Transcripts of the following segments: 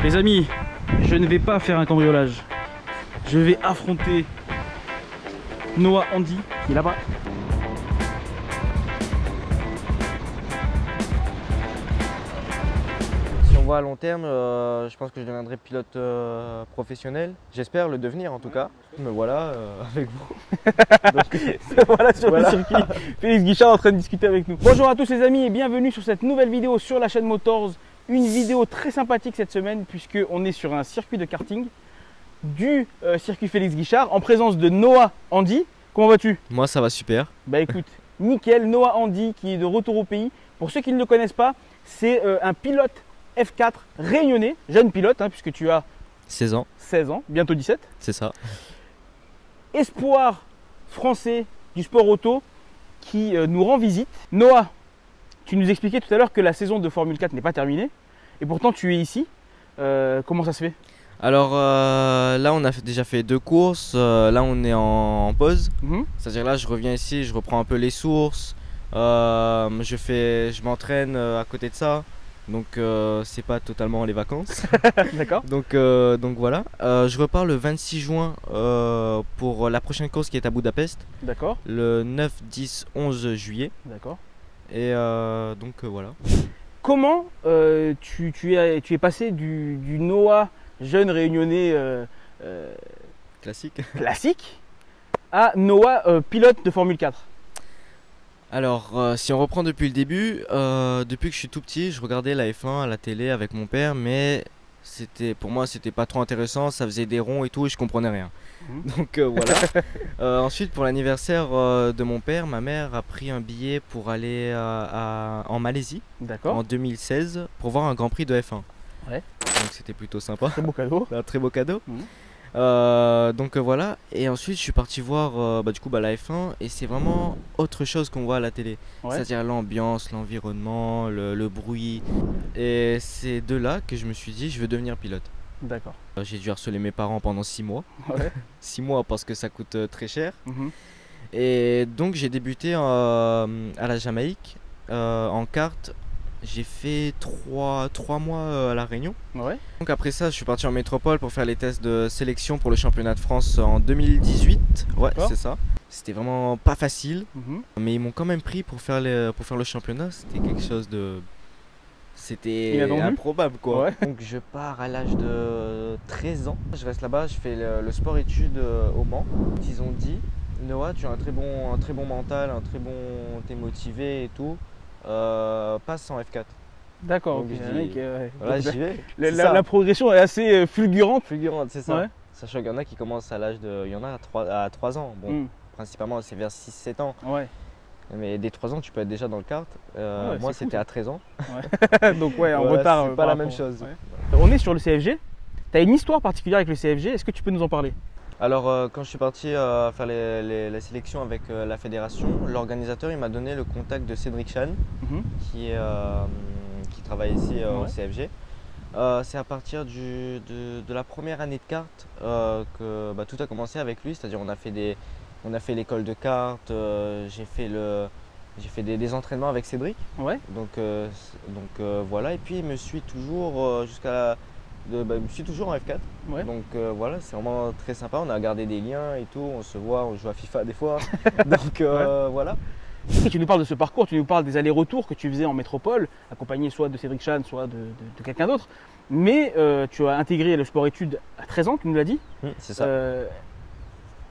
Les amis, je ne vais pas faire un cambriolage. Je vais affronter Noah Andy qui est là-bas. Si on voit à long terme, je pense que je deviendrai pilote professionnel. J'espère le devenir en tout cas. Me voilà avec vous. Donc, Voilà sur le circuit. Félix Guichard en train de discuter avec nous. Bonjour à tous les amis et bienvenue sur cette nouvelle vidéo sur la chaîne Motors. Une vidéo très sympathique cette semaine puisqu'on est sur un circuit de karting du circuit Félix Guichard en présence de Noah Andy. Comment vas-tu? moi ça va super. Bah écoute, nickel, Noah Andy qui est de retour au pays. Pour ceux qui ne le connaissent pas, c'est un pilote F4 réunionnais, jeune pilote hein, puisque tu as 16 ans, 16 ans, bientôt 17. c'est ça. Espoir français du sport auto qui nous rend visite. Noah, tu nous expliquais tout à l'heure que la saison de Formule 4 n'est pas terminée et pourtant tu es ici. Comment ça se fait? Alors là on a déjà fait 2 courses, là on est en pause. C'est-à-dire là je reviens ici, je reprends un peu les sources, je m'entraîne à côté de ça. Donc c'est pas totalement les vacances. D'accord. Donc voilà. Je repars le 26 juin pour la prochaine course qui est à Budapest. D'accord. Le 9, 10, 11 juillet. D'accord. Et donc voilà. Comment tu es passé du Noah jeune réunionnais Classique. classique à Noah pilote de Formule 4? Alors si on reprend depuis le début, depuis que je suis tout petit, je regardais la F1 à la télé avec mon père, mais pour moi c'était pas trop intéressant, ça faisait des ronds et tout et je comprenais rien. Donc voilà. Ensuite pour l'anniversaire de mon père, ma mère a pris un billet pour aller en Malaisie en 2016 pour voir un Grand Prix de F1. Ouais. Donc c'était plutôt sympa. Très beau cadeau. Un très beau cadeau. Donc voilà, et ensuite je suis parti voir du coup la F1 et c'est vraiment autre chose qu'on voit à la télé. Ouais. C'est-à-dire l'ambiance, l'environnement, le bruit. Et c'est de là que je me suis dit je veux devenir pilote. D'accord. J'ai dû harceler mes parents pendant 6 mois. Ouais. 6 mois parce que ça coûte très cher. Et donc j'ai débuté à la Jamaïque en kart. J'ai fait 3 mois à La Réunion. Ouais. Donc après ça, je suis parti en métropole pour faire les tests de sélection pour le championnat de France en 2018. Ouais, c'est ça. C'était vraiment pas facile, mais ils m'ont quand même pris pour faire le championnat. C'était quelque chose de... C'était improbable quoi. Ouais. Donc je pars à l'âge de 13 ans. Je reste là-bas, je fais le sport-études au Mans. Ils ont dit, Noah, tu as un très bon mental, t'es motivé et tout. Passe en F4. D'accord. Voilà, j'y vais. La progression est assez fulgurante. Fulgurante, c'est ça. Ouais. Sachant qu'il y en a qui commencent à l'âge de... Il y en a à 3 ans. Bon, principalement c'est vers 6-7 ans. Ouais. Mais dès 3 ans, tu peux être déjà dans le kart. Moi, c'était à 13 ans. Ouais. Donc ouais, en retard. C'est pas la même chose. Ouais. On est sur le CFG. Tu as une histoire particulière avec le CFG. Est-ce que tu peux nous en parler? Alors, quand je suis parti faire les sélections avec la fédération, l'organisateur il m'a donné le contact de Cédric Chan, qui travaille ici au CFG. C'est à partir de la première année de kart que tout a commencé avec lui, c'est-à-dire on a fait l'école de kart, j'ai fait des entraînements avec Cédric. Ouais. Donc voilà, et puis il me suit toujours je me suis toujours en F4. Ouais. Donc voilà, c'est vraiment très sympa. On a gardé des liens et tout. On se voit, on joue à FIFA des fois. Donc voilà. Et tu nous parles de ce parcours, tu nous parles des allers-retours que tu faisais en métropole, accompagné soit de Cédric Chan, soit de quelqu'un d'autre. Mais tu as intégré le sport-études à 13 ans, tu nous l'as dit. C'est ça.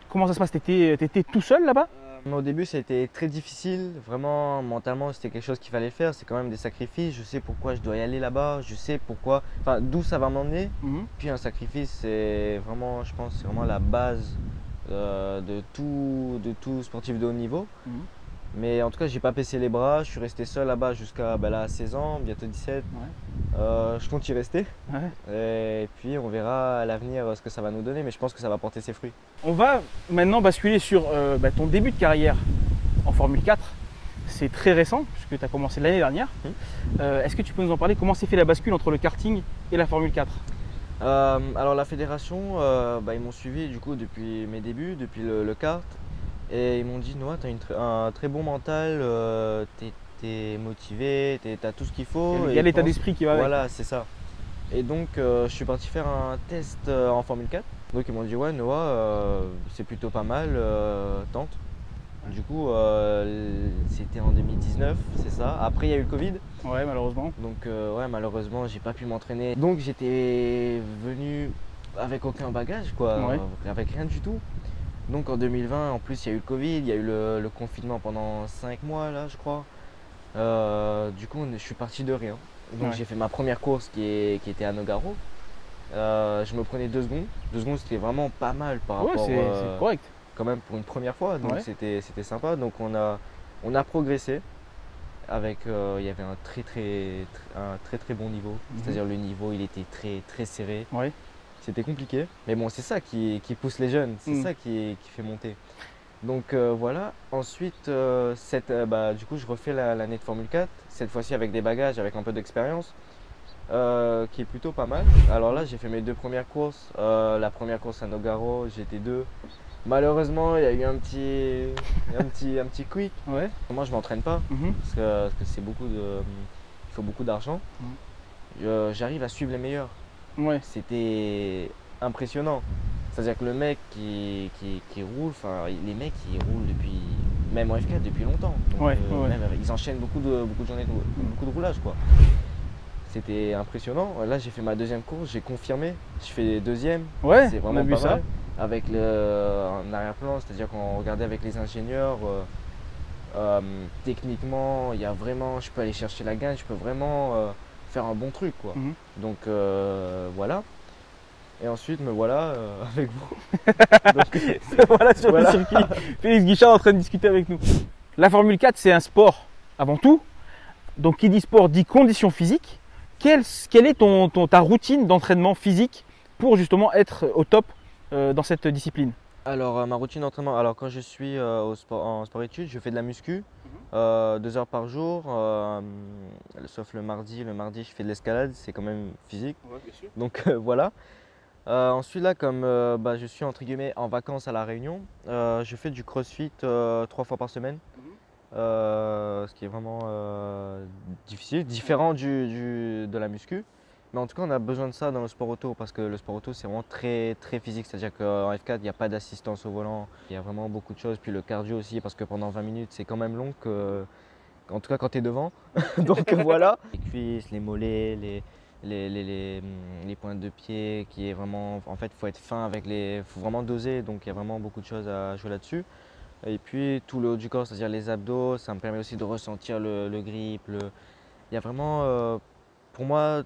Comment ça se passe? Tu étais tout seul là-bas? Au début, c'était très difficile. Vraiment, mentalement, c'était quelque chose qu'il fallait faire. C'est quand même des sacrifices. Je sais pourquoi je dois y aller là-bas. Je sais pourquoi, enfin, d'où ça va m'emmener. Puis un sacrifice, c'est vraiment, je pense, c'est vraiment la base de tout sportif de haut niveau. Mais en tout cas, j'ai pas baissé les bras. Je suis resté seul là-bas jusqu'à là, 16 ans, bientôt 17. Je compte y rester. Et puis, on verra à l'avenir ce que ça va nous donner. Mais je pense que ça va porter ses fruits. On va maintenant basculer sur ton début de carrière en Formule 4. C'est très récent, puisque tu as commencé l'année dernière. Est-ce que tu peux nous en parler? Comment s'est fait la bascule entre le karting et la Formule 4? Alors la fédération, ils m'ont suivi du coup depuis mes débuts, depuis le kart. Et ils m'ont dit, Noah, tu as un très bon mental, tu es motivé, tu as tout ce qu'il faut. Il y a l'état d'esprit qui va avec. Voilà, c'est ça. Et donc je suis parti faire un test en Formule 4. Donc ils m'ont dit ouais Noah, c'est plutôt pas mal, tente. Du coup c'était en 2019, c'est ça. Après il y a eu le Covid. Ouais, malheureusement. Donc ouais, malheureusement j'ai pas pu m'entraîner. Donc j'étais venu avec aucun bagage quoi, Ouais. avec rien du tout. Donc en 2020 en plus il y a eu le Covid, il y a eu le confinement pendant 5 mois là je crois. Du coup je suis parti de rien. Donc Ouais. j'ai fait ma première course qui était à Nogaro. Je me prenais 2 secondes. 2 secondes c'était vraiment pas mal par Ouais, rapport c'est correct. quand même pour une première fois. Donc Ouais. c'était sympa. Donc on a progressé avec il y avait un très bon niveau. C'est-à-dire le niveau il était très serré. Ouais. C'était compliqué. Mais bon c'est ça qui pousse les jeunes, c'est ça qui fait monter. Donc voilà, ensuite du coup je refais l'année de Formule 4, cette fois-ci avec des bagages, avec un peu d'expérience, qui est plutôt pas mal. Alors là j'ai fait mes 2 premières courses, la première course à Nogaro, j'étais 2. Malheureusement il y a eu un petit quick. Ouais. Moi je m'entraîne pas, parce que c'est il faut beaucoup d'argent. J'arrive à suivre les meilleurs. Ouais. C'était impressionnant. C'est-à-dire que le mec qui roule, enfin les mecs ils roulent depuis, même en F4 depuis longtemps. Donc, Ouais, même ils enchaînent beaucoup de journées, beaucoup de roulage quoi. C'était impressionnant. Là j'ai fait ma 2e course, j'ai confirmé, je fais 2e. Ouais, c'est on vraiment a vu pas ça. mal. Avec un arrière-plan, c'est-à-dire qu'on regardait avec les ingénieurs, techniquement, il y a vraiment, je peux aller chercher la gagne, je peux vraiment faire un bon truc quoi. Donc voilà. Et ensuite me voilà avec vous. Donc, Voilà sur le circuit. Félix Guichard en train de discuter avec nous. La Formule 4, c'est un sport avant tout. Donc qui dit sport dit condition physique. Quelle est ta routine d'entraînement physique pour justement être au top dans cette discipline? Alors ma routine d'entraînement, alors quand je suis en sport-études, je fais de la muscu 2 heures par jour, sauf le mardi. Le mardi je fais de l'escalade, c'est quand même physique. Ouais, bien sûr. Donc voilà. Ensuite là comme je suis entre guillemets en vacances à La Réunion, je fais du crossfit 3 fois par semaine. Ce qui est vraiment difficile, différent de la muscu. Mais en tout cas, on a besoin de ça dans le sport auto parce que le sport auto, c'est vraiment très physique. C'est-à-dire qu'en F4, il n'y a pas d'assistance au volant. Il y a vraiment beaucoup de choses. Puis le cardio aussi, parce que pendant 20 minutes, c'est quand même long, en tout cas quand tu es devant. Donc voilà. Les cuisses, les mollets, les pointes de pied, qui est vraiment. En fait, il faut être fin avec il faut vraiment doser. Donc il y a vraiment beaucoup de choses à jouer là-dessus. Et puis tout le haut du corps, c'est-à-dire les abdos, ça me permet aussi de ressentir le grip. Il y a vraiment, pour moi,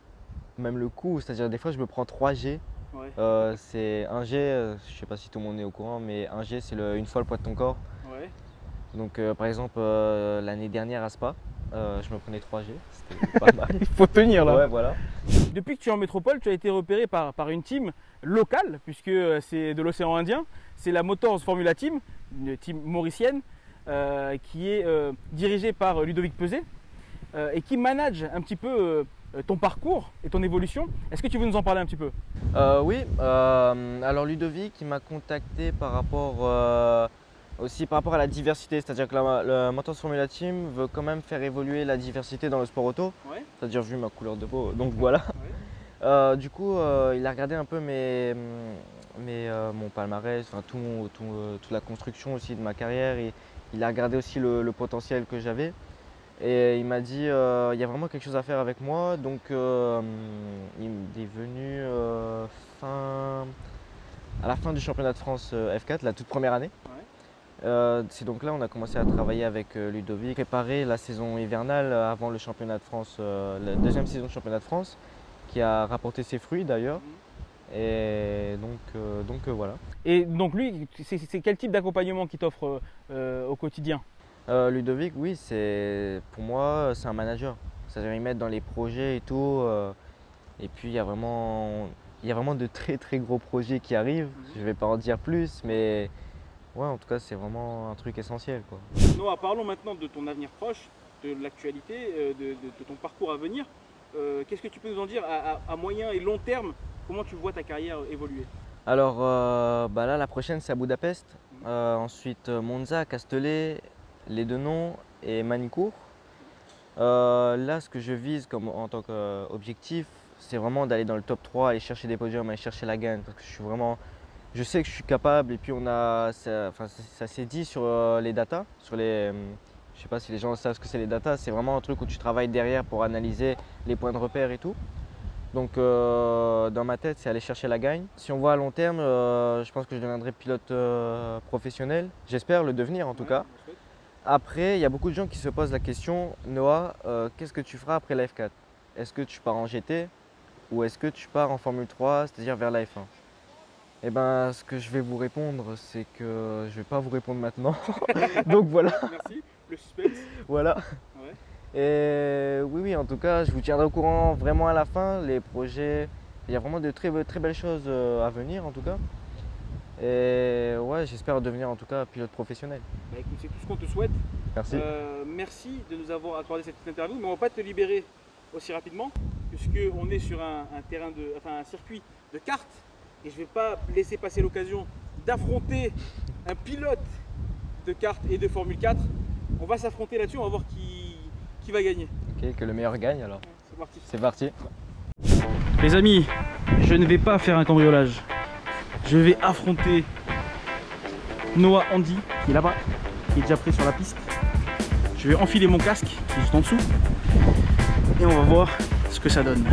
même le coup, c'est-à-dire des fois je me prends 3 G. Ouais. C'est 1 G, je ne sais pas si tout le monde est au courant, mais 1 G c'est une fois le poids de ton corps. Ouais. Donc par exemple l'année dernière à Spa, je me prenais 3 G, c'était pas mal. Il faut tenir là. Ouais, voilà. Depuis que tu es en métropole, tu as été repéré par une team locale, puisque c'est de l'océan Indien. C'est la Motors Formula Team, une team mauricienne, qui est dirigée par Ludovic Peuzet et qui manage un petit peu ton parcours et ton évolution. Est-ce que tu veux nous en parler un petit peu? Oui, alors Ludovic il m'a contacté par rapport aussi par rapport à la diversité, c'est-à-dire que le Motors Formula Team veut quand même faire évoluer la diversité dans le sport auto, Ouais. c'est-à-dire vu ma couleur de peau, donc voilà. Ouais. Du coup, il a regardé un peu mon palmarès, enfin toute la construction aussi de ma carrière, et il a regardé aussi le potentiel que j'avais. Et il m'a dit il y a vraiment quelque chose à faire avec moi, donc il est venu à la fin du championnat de France F4, la toute première année. Ouais. C'est donc là on a commencé à travailler avec Ludovic, préparer la saison hivernale avant le championnat de France, la 2e saison de championnat de France, qui a rapporté ses fruits d'ailleurs. Et donc voilà. Et donc lui, c'est quel type d'accompagnement qu'il t'offre au quotidien? Ludovic, oui, pour moi, c'est un manager. C'est-à-dire, il m'aide dans les projets et tout. Et puis, il y a vraiment de très gros projets qui arrivent. Je ne vais pas en dire plus, mais ouais, en tout cas, c'est vraiment un truc essentiel, quoi. Noah, parlons maintenant de ton avenir proche, de l'actualité, de ton parcours à venir. Qu'est-ce que tu peux nous en dire à moyen et long terme? Comment tu vois ta carrière évoluer? Alors, là, la prochaine, c'est à Budapest. Ensuite, Monza, Castellet, les Deux-Noms et Manicourt. Là, ce que je vise en tant qu'objectif, c'est vraiment d'aller dans le top 3, aller chercher des podiums, aller chercher la gagne. Parce que je sais que je suis capable. Et puis ça s'est dit sur les datas, je sais pas si les gens savent ce que c'est les datas. C'est vraiment un truc où tu travailles derrière pour analyser les points de repère et tout. Donc dans ma tête, c'est aller chercher la gagne. Si on voit à long terme, je pense que je deviendrai pilote professionnel. J'espère le devenir en tout cas. Après, il y a beaucoup de gens qui se posent la question, Noah, qu'est-ce que tu feras après la F4? Est-ce que tu pars en GT ou est-ce que tu pars en Formule 3, c'est-à-dire vers la F1? Eh ben, ce que je vais vous répondre, c'est que je ne vais pas vous répondre maintenant. Donc voilà. Merci, le suspense. Voilà. Ouais. Et oui, en tout cas, je vous tiendrai au courant vraiment à la fin. Les projets, il y a vraiment de très belles choses à venir en tout cas. Et ouais, j'espère devenir en tout cas pilote professionnel. Bah écoute, c'est tout ce qu'on te souhaite. Merci. Merci de nous avoir accordé cette petite interview, mais on ne va pas te libérer aussi rapidement, puisqu'on est sur un circuit de kart, et je ne vais pas laisser passer l'occasion d'affronter un pilote de kart et de Formule 4. On va s'affronter là-dessus, on va voir qui va gagner. Ok, que le meilleur gagne alors. C'est parti. C'est parti. Les amis, je ne vais pas faire un cambriolage. Je vais affronter Noah Andy, qui est là-bas, qui est déjà prêt sur la piste. Je vais enfiler mon casque, qui est juste en dessous. Et on va voir ce que ça donne.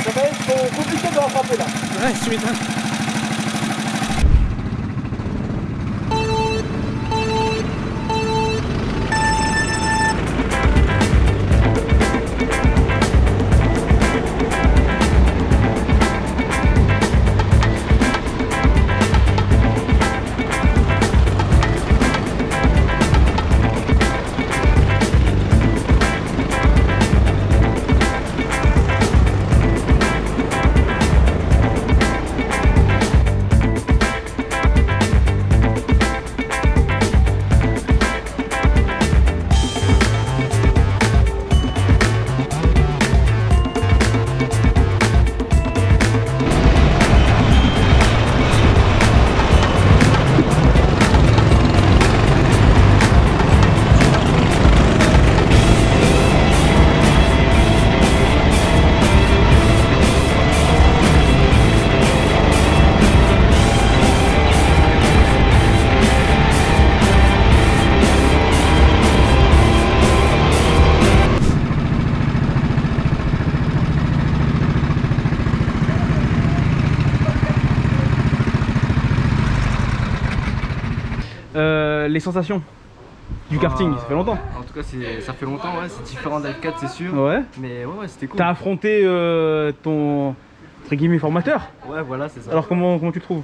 Ça va être compliqué de rattraper là. Ouais, tu m'étonnes. Les sensations du karting, ça fait longtemps. En tout cas, ça fait longtemps, ouais, c'est différent de la F4, c'est sûr. Ouais. Mais ouais, c'était cool. T'as affronté ton entre guillemets formateur. Ouais, voilà, c'est ça. Alors comment tu trouves?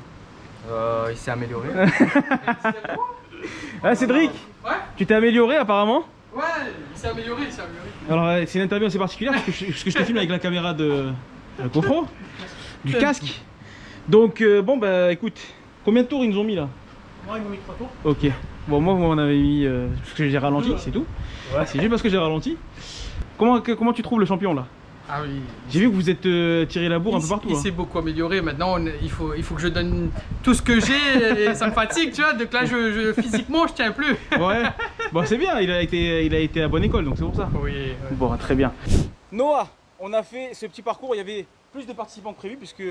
Il s'est amélioré. Ah Cédric, Ouais. tu t'es amélioré apparemment. Ouais, il s'est amélioré, Alors c'est une interview assez particulière parce que je te filme avec la caméra de GoPro, du casque. Donc bon bah écoute, combien de tours ils nous ont mis là? Moi, ils m'ont mis 3 tours. Ok. Bon moi vous m'en avez mis parce que j'ai ralenti, c'est tout. Ouais. C'est juste parce que j'ai ralenti. Comment tu trouves le champion là? Ah oui. J'ai vu que vous êtes tiré la bourre un peu partout. Il s'est beaucoup amélioré. Maintenant, il faut que je donne tout ce que j'ai et ça me fatigue, tu vois. Donc là, physiquement, je tiens plus. Ouais. Bon, c'est bien. Il a été à bonne école, donc c'est pour ça. Oui. Ouais. Bon, très bien. Noah, on a fait ce petit parcours. Il y avait plus de participants que prévu puisque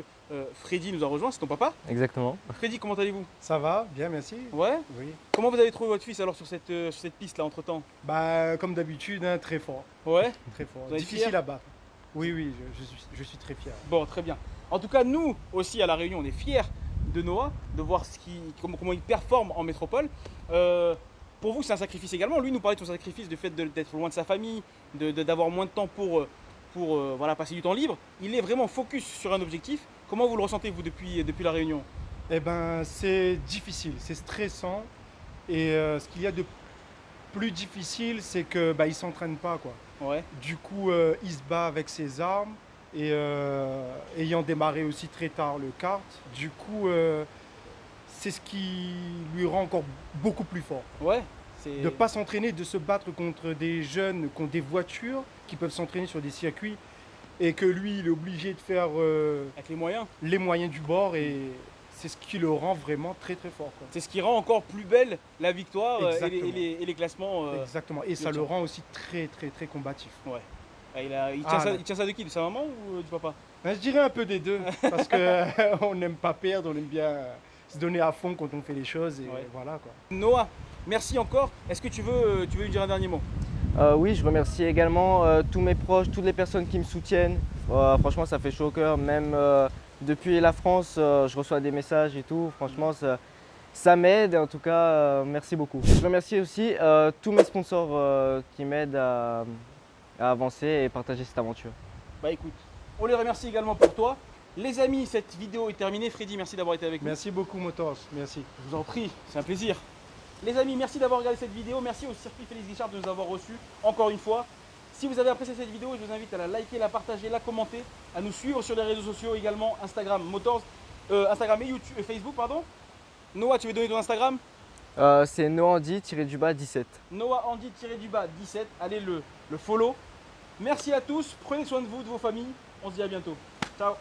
Freddy nous a rejoint. C'est ton papa. Exactement. Freddy, comment allez-vous? Ça va, bien, merci. Ouais. Oui. Comment vous avez trouvé votre fils alors sur cette piste là entre temps? Bah, comme d'habitude, hein, très fort. Ouais. Très fort. Vous êtes Difficile fier? à battre. Oui, oui, je suis très fier. Bon, très bien. En tout cas, nous aussi à La Réunion, on est fiers de Noah, de voir comment il performe en métropole. Pour vous, c'est un sacrifice également. Lui nous parlait de son sacrifice, du fait d'être loin de sa famille, d'avoir moins de temps pour voilà, passer du temps libre. Il est vraiment focus sur un objectif. Comment vous le ressentez, vous, depuis La Réunion? Eh ben, c'est difficile, c'est stressant. Et ce qu'il y a de plus difficile, c'est que il s'entraîne pas, quoi. Ouais. Du coup, il se bat avec ses armes et ayant démarré aussi très tard le kart, du coup, c'est ce qui lui rend encore beaucoup plus fort. Ouais. De ne pas s'entraîner, de se battre contre des jeunes qui ont des voitures, qui peuvent s'entraîner sur des circuits, et que lui, il est obligé de faire Avec les moyens du bord, et c'est ce qui le rend vraiment très très fort, quoi. C'est ce qui rend encore plus belle la victoire Exactement. et les classements. Exactement, et ça le rend aussi très très très combatif. Ouais. Il tient ça de qui? De sa maman ou du papa? Je dirais un peu des deux, parce qu'on n'aime pas perdre, on aime bien se donner à fond quand on fait les choses, et voilà, quoi. Noah, merci encore. Est-ce que tu veux lui dire un dernier mot? Oui, je remercie également tous mes proches, toutes les personnes qui me soutiennent. Franchement, ça fait chaud au cœur. Même depuis la France, je reçois des messages et tout. Franchement, ça m'aide. En tout cas, merci beaucoup. Je remercie aussi tous mes sponsors qui m'aident à avancer et partager cette aventure. Bah écoute, on les remercie également pour toi. Les amis, cette vidéo est terminée. Freddy, merci d'avoir été avec nous. Merci beaucoup, Motors. Merci. Je vous en prie, c'est un plaisir. Les amis, merci d'avoir regardé cette vidéo. Merci au circuit Félix Guichard de nous avoir reçus encore une fois. Si vous avez apprécié cette vidéo, je vous invite à la liker, la partager, la commenter, à nous suivre sur les réseaux sociaux également, Instagram, Motors, Instagram et YouTube, Facebook, pardon. Noah, tu veux donner ton Instagram? C'est Noandi-17. Noah Andy-17. Allez le follow. Merci à tous, prenez soin de vous, de vos familles. On se dit à bientôt. Ciao.